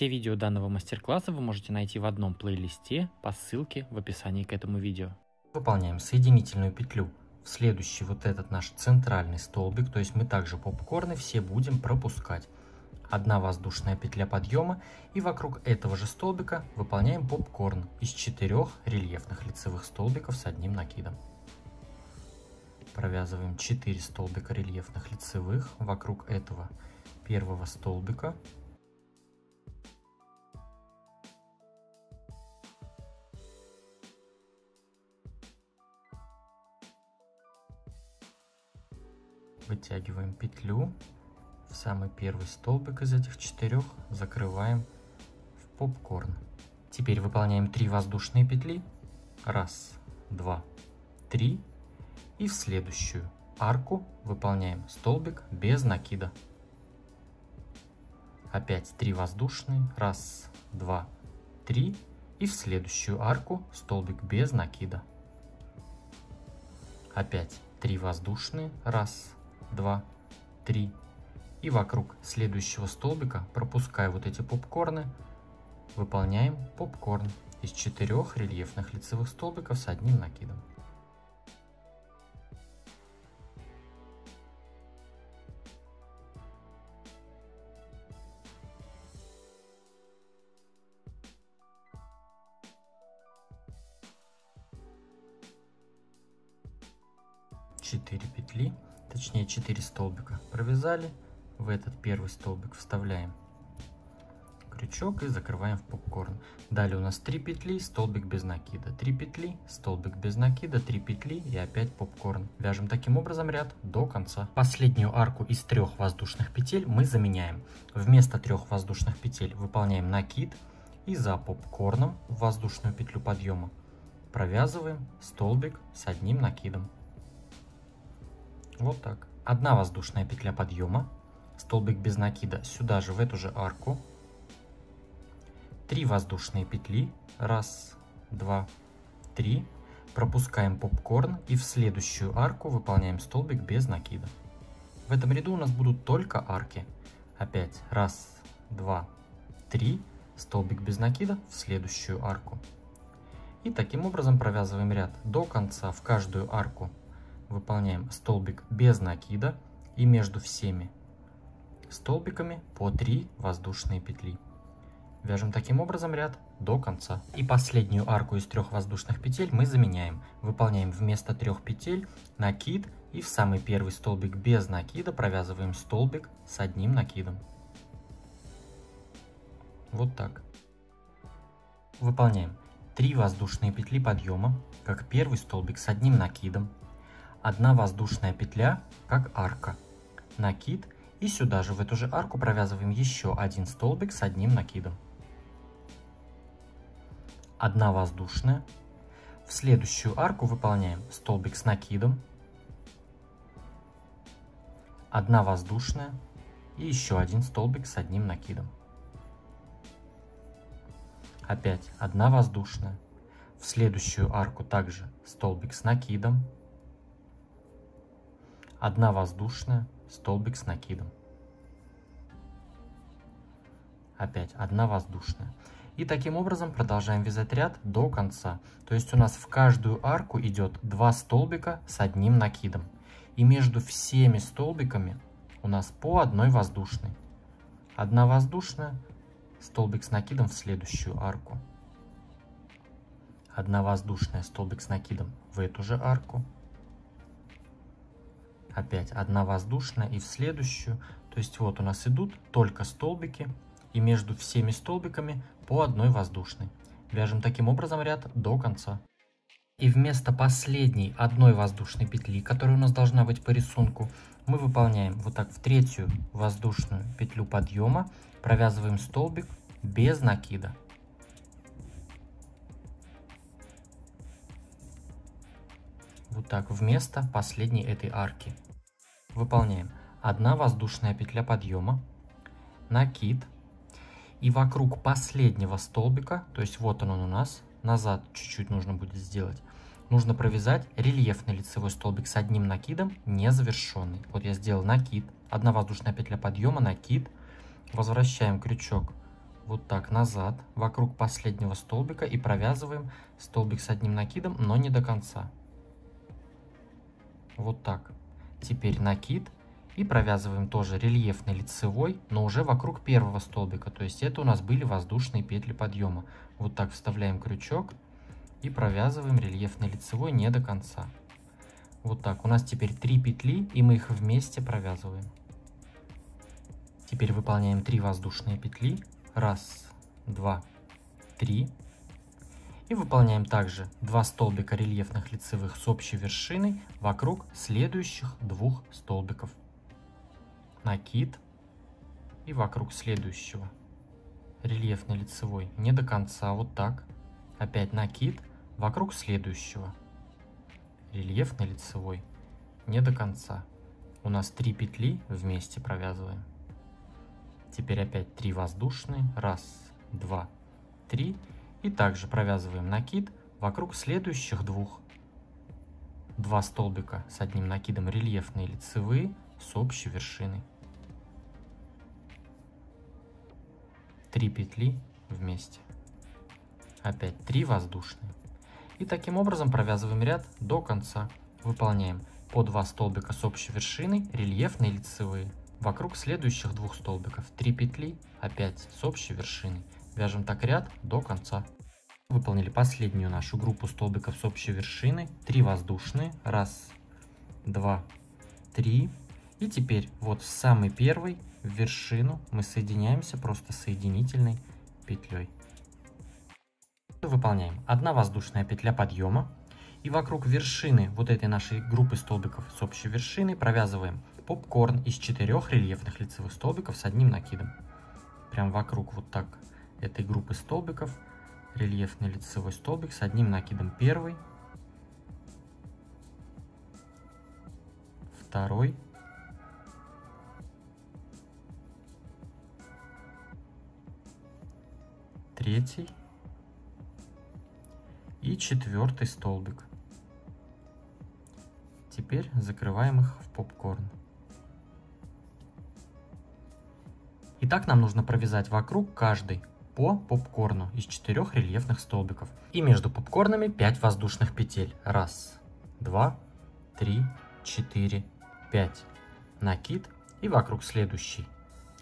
Все видео данного мастер-класса вы можете найти в одном плейлисте по ссылке в описании к этому видео. Выполняем соединительную петлю в следующий вот этот наш центральный столбик, то есть мы также попкорны все будем пропускать. Одна воздушная петля подъема, и вокруг этого же столбика выполняем попкорн из 4 рельефных лицевых столбиков с одним накидом. Провязываем 4 столбика рельефных лицевых вокруг этого первого столбика. Вытягиваем петлю в самый первый столбик из этих 4, закрываем в попкорн. Теперь выполняем 3 воздушные петли. 1, 2, 3. И в следующую арку выполняем столбик без накида. Опять 3 воздушные. 1, 2, 3. И в следующую арку столбик без накида. Опять 3 воздушные. 1, 2, 3. И вокруг следующего столбика, пропуская вот эти попкорны, выполняем попкорн из 4 рельефных лицевых столбиков с одним накидом. Четыре петли, точнее 4 столбика провязали, в этот первый столбик вставляем крючок и закрываем в попкорн. Далее у нас 3 петли, столбик без накида, 3 петли, столбик без накида, 3 петли и опять попкорн. Вяжем таким образом ряд до конца. Последнюю арку из 3 воздушных петель мы заменяем. Вместо 3 воздушных петель выполняем накид и за попкорном в воздушную петлю подъема провязываем столбик с одним накидом. Вот так. Одна воздушная петля подъема, столбик без накида сюда же, в эту же арку. 3 воздушные петли. 1, 2, 3. Пропускаем попкорн и в следующую арку выполняем столбик без накида. В этом ряду у нас будут только арки. Опять 1, 2, 3. Столбик без накида в следующую арку. И таким образом провязываем ряд до конца. В каждую арку выполняем столбик без накида и между всеми столбиками по 3 воздушные петли. Вяжем таким образом ряд до конца. И последнюю арку из 3 воздушных петель мы заменяем. Выполняем вместо 3 петель накид и в самый первый столбик без накида провязываем столбик с одним накидом. Вот так. Выполняем 3 воздушные петли подъема, как первый столбик с одним накидом. 1 воздушная петля, как арка, накид, и сюда же в эту же арку провязываем еще 1 столбик с одним накидом. 1 воздушная. В следующую арку выполняем столбик с накидом, 1 воздушная и еще 1 столбик с одним накидом. Опять 1 воздушная. В следующую арку также столбик с накидом, 1 воздушная, столбик с накидом. Опять 1 воздушная. И таким образом продолжаем вязать ряд до конца. То есть у нас в каждую арку идет 2 столбика с одним накидом. И между всеми столбиками у нас по 1 воздушной. 1 воздушная, столбик с накидом в следующую арку. 1 воздушная, столбик с накидом в эту же арку. Опять 1 воздушная и в следующую. То есть вот у нас идут только столбики и между всеми столбиками по 1 воздушной. Вяжем таким образом ряд до конца. И вместо последней 1 воздушной петли, которая у нас должна быть по рисунку, мы выполняем вот так в 3-ю воздушную петлю подъема, провязываем столбик без накида. Вот так вместо последней этой арки. Выполняем 1 воздушная петля подъема, накид, и вокруг последнего столбика, то есть вот он у нас, назад чуть-чуть нужно будет сделать, нужно провязать рельефный лицевой столбик с одним накидом, не завершенный. Вот я сделал накид, 1 воздушная петля подъема, накид, возвращаем крючок вот так назад, вокруг последнего столбика и провязываем столбик с одним накидом, но не до конца. Вот так. Теперь накид и провязываем тоже рельефный лицевой, но уже вокруг первого столбика, то есть это у нас были воздушные петли подъема. Вот так вставляем крючок и провязываем рельефный лицевой не до конца. Вот так. У нас теперь 3 петли, и мы их вместе провязываем. Теперь выполняем 3 воздушные петли. 1, 2, 3. И выполняем также 2 столбика рельефных лицевых с общей вершиной вокруг следующих 2 столбиков. Накид и вокруг следующего. Рельефный лицевой не до конца, вот так. Опять накид вокруг следующего. Рельефный лицевой не до конца. У нас 3 петли вместе провязываем. Теперь опять 3 воздушные. 1, 2, 3. И также провязываем накид вокруг следующих 2 столбика с одним накидом рельефные лицевые с общей вершиной. 3 петли вместе. Опять 3 воздушные. И таким образом провязываем ряд до конца. Выполняем по 2 столбика с общей вершиной рельефные лицевые. Вокруг следующих 2 столбиков 3 петли, опять с общей вершиной. Вяжем так ряд до конца. Выполнили последнюю нашу группу столбиков с общей вершиной. 3 воздушные. 1, 2, 3. И теперь вот в самый первый, в вершину, мы соединяемся просто соединительной петлей. Выполняем 1 воздушная петля подъема. И вокруг вершины вот этой нашей группы столбиков с общей вершиной провязываем попкорн из 4 рельефных лицевых столбиков с одним накидом. Прям вокруг вот так этой группы столбиков рельефный лицевой столбик с одним накидом. Первый, второй, третий и 4 столбик. Теперь закрываем их в попкорн. Итак, нам нужно провязать вокруг каждый по попкорну из 4 рельефных столбиков. И между попкорнами 5 воздушных петель. 1, 2, 3, 4, 5. Накид. И вокруг следующей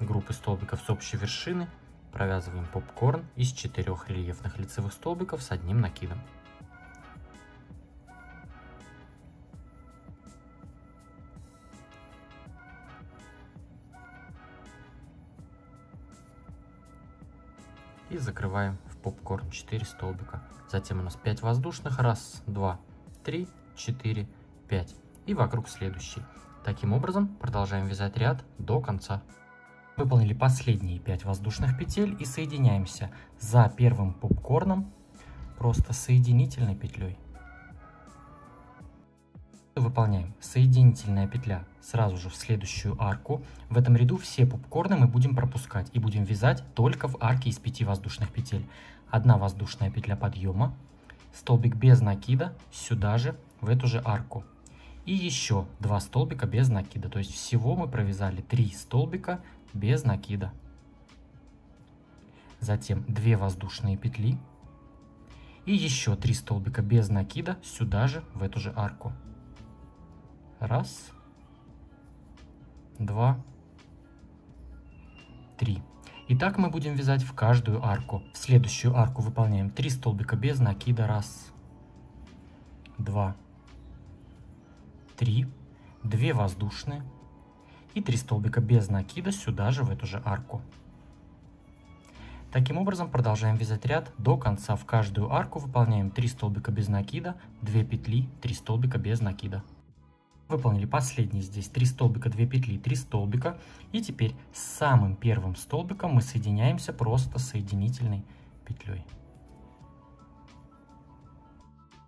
группы столбиков с общей вершины провязываем попкорн из 4 рельефных лицевых столбиков с одним накидом. И закрываем в попкорн 4 столбика. Затем у нас 5 воздушных. 1, 2, 3, 4, 5. И вокруг следующий. Таким образом продолжаем вязать ряд до конца. Выполнили последние 5 воздушных петель и соединяемся за первым попкорном просто соединительной петлей. Выполняем соединительная петля сразу же в следующую арку. В этом ряду все попкорны мы будем пропускать и будем вязать только в арке из 5 воздушных петель. 1 воздушная петля подъема, столбик без накида сюда же, в эту же арку. И еще 2 столбика без накида. То есть всего мы провязали 3 столбика без накида. Затем 2 воздушные петли и еще 3 столбика без накида сюда же, в эту же арку. 1, 2, 3. И так мы будем вязать в каждую арку. В следующую арку выполняем 3 столбика без накида. 1, 2, 3. 2 воздушные. И 3 столбика без накида сюда же, в эту же арку. Таким образом продолжаем вязать ряд до конца. В каждую арку выполняем 3 столбика без накида, 2 петли, 3 столбика без накида. Выполнили последние здесь 3 столбика, 2 петли, 3 столбика. И теперь с самым первым столбиком мы соединяемся просто соединительной петлей.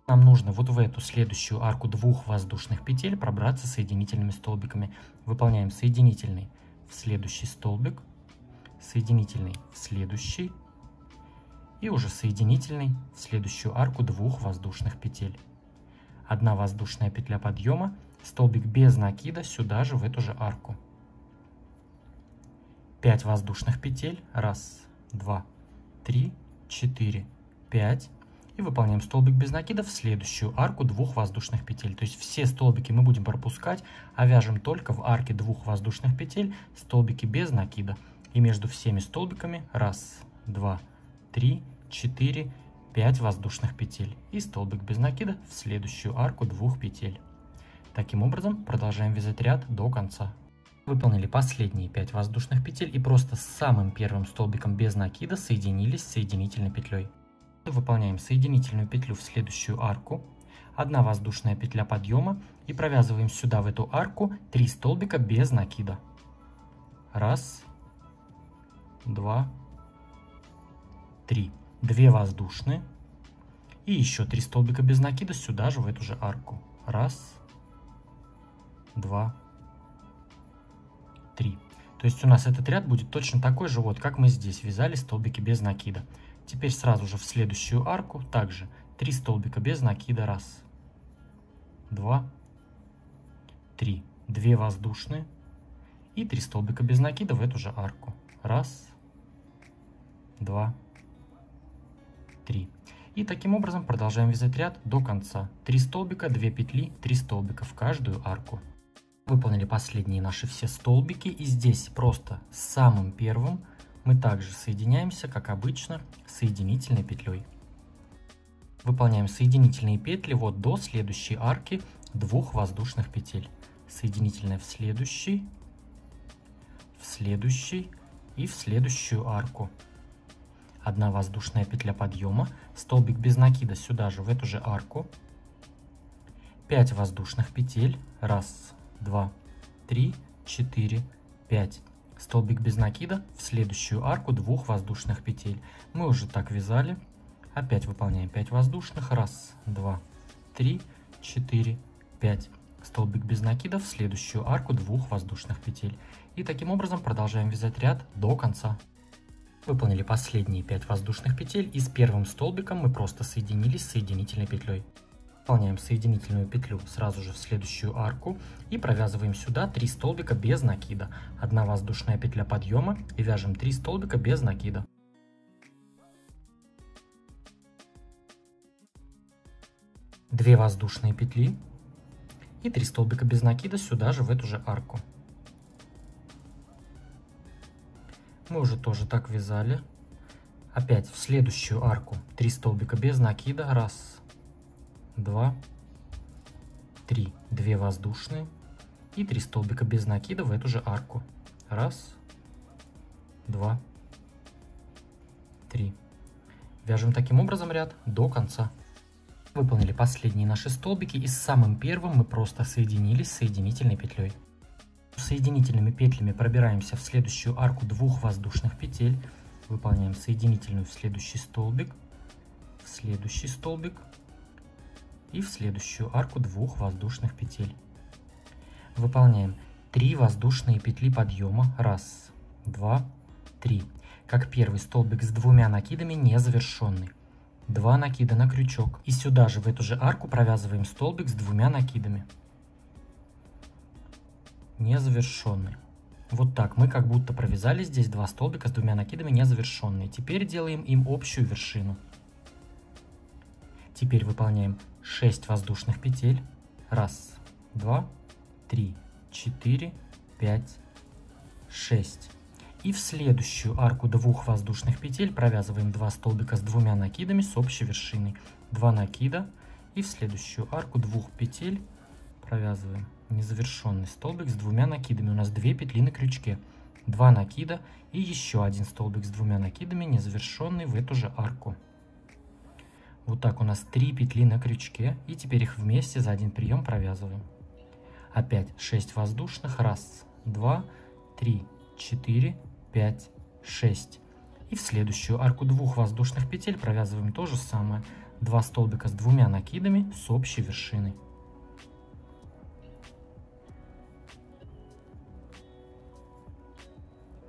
Нам нужно вот в эту следующую арку 2 воздушных петель пробраться соединительными столбиками. Выполняем соединительный в следующий столбик, соединительный в следующий и уже соединительный в следующую арку 2 воздушных петель. 1 воздушная петля подъема, столбик без накида сюда же, в эту же арку. 5 воздушных петель. 1, 2, 3, 4, 5. И выполняем столбик без накида в следующую арку 2 воздушных петель. То есть все столбики мы будем пропускать, а вяжем только в арке 2 воздушных петель столбики без накида. И между всеми столбиками 1, 2, 3, 4, 5 воздушных петель. И столбик без накида в следующую арку 2 петель. Таким образом продолжаем вязать ряд до конца. Выполнили последние 5 воздушных петель и просто с самым первым столбиком без накида соединились с соединительной петлей. Выполняем соединительную петлю в следующую арку, 1 воздушная петля подъема и провязываем сюда в эту арку 3 столбика без накида. 1, 2, 3. 2 воздушные и еще 3 столбика без накида сюда же в эту же арку. 1, 2, 3. То есть у нас этот ряд будет точно такой же, вот как мы здесь вязали столбики без накида. Теперь сразу же в следующую арку также 3 столбика без накида. 1, 2, 3. 2 воздушные и 3 столбика без накида в эту же арку. 1, 2, 3. И таким образом продолжаем вязать ряд до конца. 3 столбика, 2 петли, 3 столбика в каждую арку. Выполнили последние наши все столбики, и здесь просто с самым первым мы также соединяемся, как обычно, соединительной петлей. Выполняем соединительные петли вот до следующей арки 2 воздушных петель. Соединительная в следующий и в следующую арку. 1 воздушная петля подъема, столбик без накида сюда же в эту же арку. 5 воздушных петель. 1, 2, 3, 4, 5. Столбик без накида в следующую арку 2 воздушных петель. Мы уже так вязали. Опять выполняем 5 воздушных. 1, 2, 3, 4, 5. Столбик без накида в следующую арку 2 воздушных петель. И таким образом продолжаем вязать ряд до конца. Выполнили последние 5 воздушных петель, и с первым столбиком мы просто соединились с соединительной петлей. Выполняем соединительную петлю сразу же в следующую арку и провязываем сюда 3 столбика без накида. 1 воздушная петля подъема и вяжем 3 столбика без накида. Две воздушные петли и 3 столбика без накида сюда же в эту же арку. Мы уже тоже так вязали. Опять в следующую арку 3 столбика без накида. 1, 2, 3. 2 воздушные и 3 столбика без накида в эту же арку. 1, 2, 3. Вяжем таким образом ряд до конца. Выполнили последние наши столбики, и с самым первым мы просто соединились с соединительной петлей. Соединительными петлями пробираемся в следующую арку 2 воздушных петель. Выполняем соединительную в следующий столбик и в следующую арку 2 воздушных петель. Выполняем 3 воздушные петли подъема. 1, 2, 3. Как первый столбик с 2 накидами не завершенный. 2 накида на крючок. И сюда же в эту же арку провязываем столбик с 2 накидами. Незавершенный. Вот так мы как будто провязали здесь 2 столбика с 2 накидами незавершенные. Теперь делаем им общую вершину. Теперь выполняем 6 воздушных петель. 1, 2, 3, 4, 5, 6. И в следующую арку 2 воздушных петель провязываем 2 столбика с 2 накидами с общей вершиной. 2 накида. И в следующую арку 2 петель провязываем незавершенный столбик с 2 накидами. У нас 2 петли на крючке. 2 накида и еще 1 столбик с 2 накидами незавершенный в эту же арку. Вот так у нас 3 петли на крючке, и теперь их вместе за один прием провязываем. Опять 6 воздушных. 1, 2, 3, 4, 5, 6. И в следующую арку 2 воздушных петель провязываем то же самое. 2 столбика с 2 накидами с общей вершиной.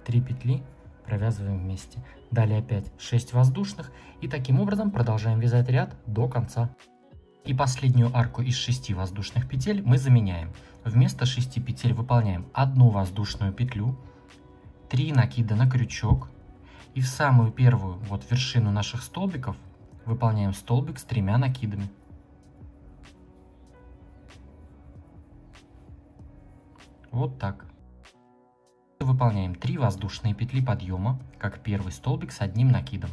Три петли провязываем вместе. Далее опять 6 воздушных, и таким образом продолжаем вязать ряд до конца. И последнюю арку из 6 воздушных петель мы заменяем. Вместо 6 петель выполняем 1 воздушную петлю, 3 накида на крючок И в самую первую вот вершину наших столбиков выполняем столбик с 3 накидами. Вот так. Выполняем 3 воздушные петли подъема, как первый столбик с 1 накидом.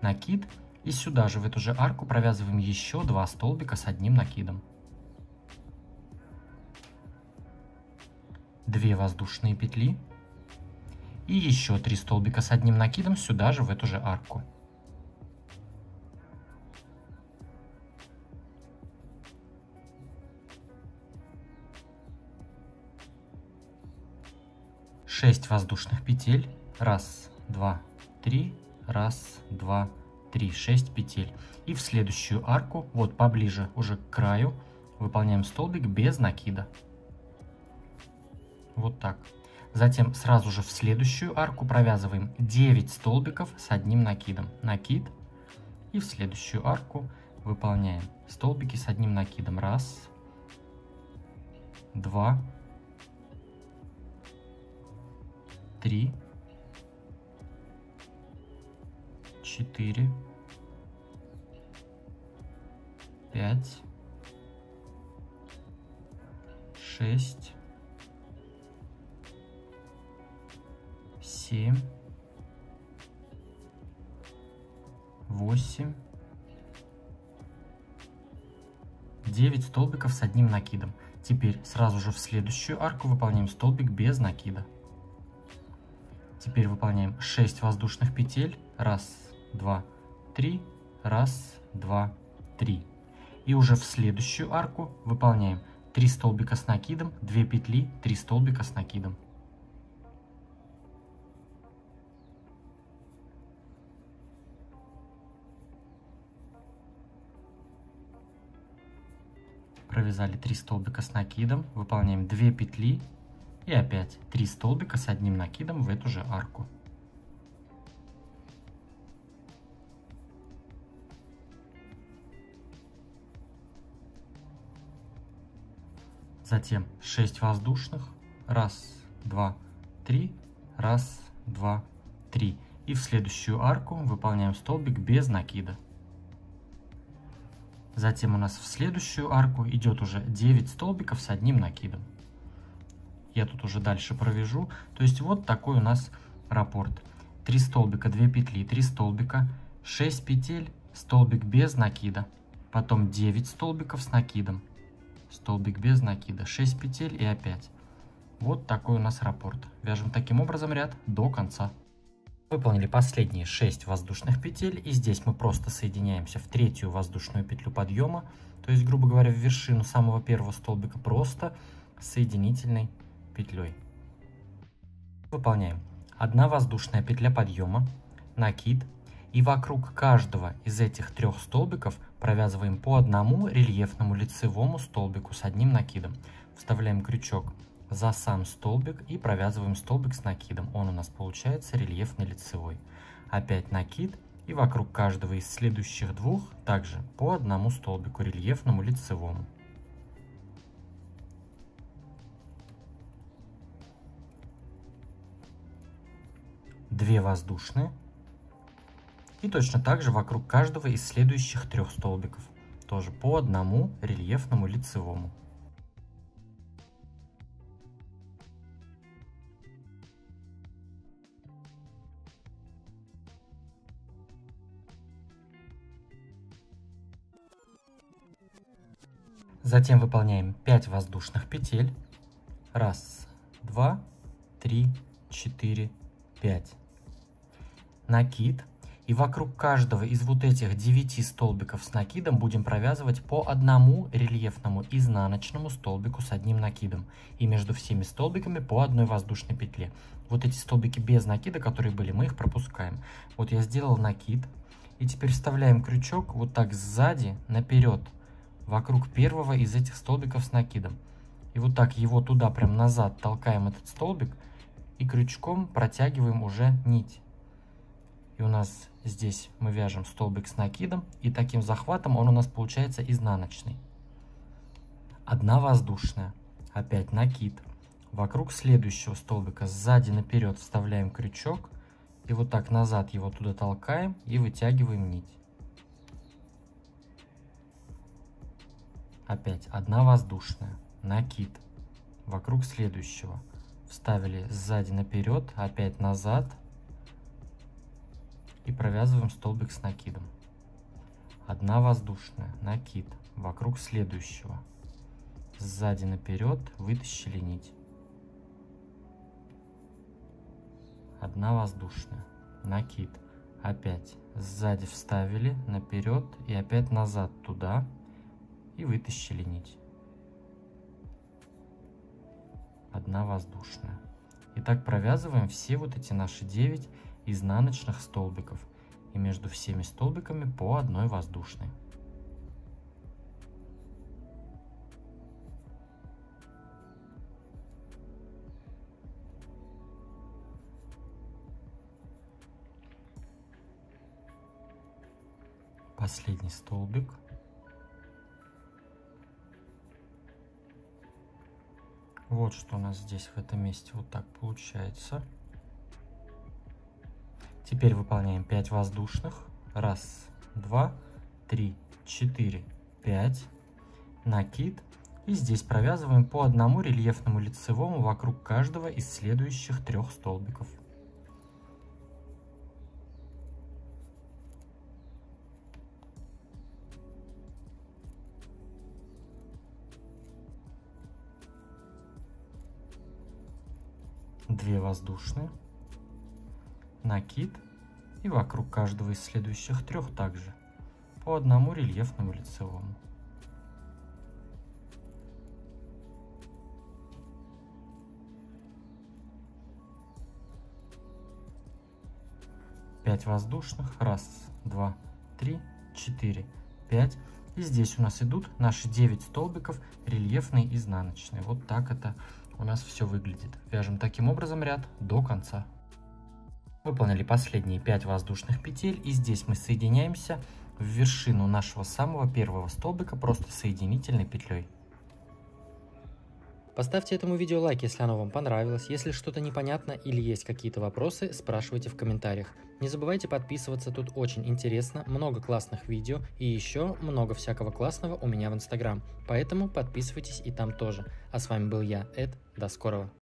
Накид, и сюда же в эту же арку провязываем еще 2 столбика с 1 накидом. 2 воздушные петли и еще 3 столбика с 1 накидом сюда же в эту же арку. Шесть воздушных петель. Раз, два, три. Раз, два, три. 6 петель. И в следующую арку, вот поближе уже к краю, выполняем столбик без накида. Вот так. Затем сразу же в следующую арку провязываем 9 столбиков с 1 накидом. Накид. И в следующую арку выполняем столбики с 1 накидом. Раз, два, 3, 4, 5, 6, 7, 8, 9 столбиков с 1 накидом. Теперь сразу же в следующую арку выполняем столбик без накида. Теперь выполняем 6 воздушных петель. Раз, два, три. Раз, два, три. И уже в следующую арку выполняем 3 столбика с накидом, 2 петли, 3 столбика с накидом. Провязали 3 столбика с накидом, выполняем 2 петли. И опять 3 столбика с 1 накидом в эту же арку. Затем 6 воздушных. Раз, два, три. Раз, два, три. И в следующую арку выполняем столбик без накида. Затем у нас в следующую арку идет уже 9 столбиков с 1 накидом. Я тут уже дальше провяжу. То есть вот такой у нас раппорт. 3 столбика, 2 петли, 3 столбика, 6 петель, столбик без накида. Потом 9 столбиков с накидом. Столбик без накида, 6 петель и опять. Вот такой у нас раппорт. Вяжем таким образом ряд до конца. Выполнили последние 6 воздушных петель. И здесь мы просто соединяемся в 3-ю воздушную петлю подъема. То есть, грубо говоря, в вершину самого первого столбика просто соединительной петлей. Выполняем 1 воздушная петля подъема, накид, и вокруг каждого из этих 3 столбиков провязываем по одному рельефному лицевому столбику с 1 накидом. Вставляем крючок за сам столбик и провязываем столбик с накидом. Он у нас получается рельефный лицевой. Опять накид, и вокруг каждого из следующих 2 также по одному столбику рельефному лицевому. Две воздушные. И точно так же вокруг каждого из следующих 3 столбиков. Тоже по одному рельефному лицевому. Затем выполняем 5 воздушных петель. Раз, два, три, 4, 5. Накид. И вокруг каждого из вот этих 9 столбиков с накидом будем провязывать по одному рельефному изнаночному столбику с 1 накидом. И между всеми столбиками по 1 воздушной петле. Вот эти столбики без накида, которые были, мы их пропускаем. Вот я сделал накид. И теперь вставляем крючок вот так сзади наперед, вокруг первого из этих столбиков с накидом. И вот так его туда прям назад толкаем, этот столбик, и крючком протягиваем уже нить. И у нас здесь мы вяжем столбик с накидом, и таким захватом он у нас получается изнаночный. 1 воздушная, опять накид. Вокруг следующего столбика сзади наперед вставляем крючок И вот так назад его туда толкаем и вытягиваем нить. Опять одна воздушная, накид вокруг следующего. Вставили сзади наперед, опять назад и провязываем столбик с накидом. Одна воздушная, накид вокруг следующего. Сзади наперед, вытащили нить. Одна воздушная, накид, опять сзади вставили наперед и опять назад туда и вытащили нить. Одна воздушная. И так провязываем все вот эти наши 9 изнаночных столбиков. И между всеми столбиками по одной воздушной. Последний столбик. Вот что у нас здесь в этом месте вот так получается. Теперь выполняем 5 воздушных. 1, 2, 3, 4, 5. Накид. И здесь провязываем по одному рельефному лицевому вокруг каждого из следующих 3 столбиков. Две воздушные, накид и вокруг каждого из следующих 3 также по одному рельефному лицевому. Пять воздушных, 1, 2, 3, 4, 5. И здесь у нас идут наши 9 столбиков рельефные изнаночные. Вот так это у нас все выглядит. Вяжем таким образом ряд до конца. Выполнили последние 5 воздушных петель, и здесь мы соединяемся в вершину нашего самого первого столбика просто соединительной петлей. Поставьте этому видео лайк, если оно вам понравилось. Если что-то непонятно или есть какие-то вопросы, спрашивайте в комментариях. Не забывайте подписываться, тут очень интересно, много классных видео и еще много всякого классного у меня в Instagram. Поэтому подписывайтесь и там тоже. А с вами был я, Эд. До скорого.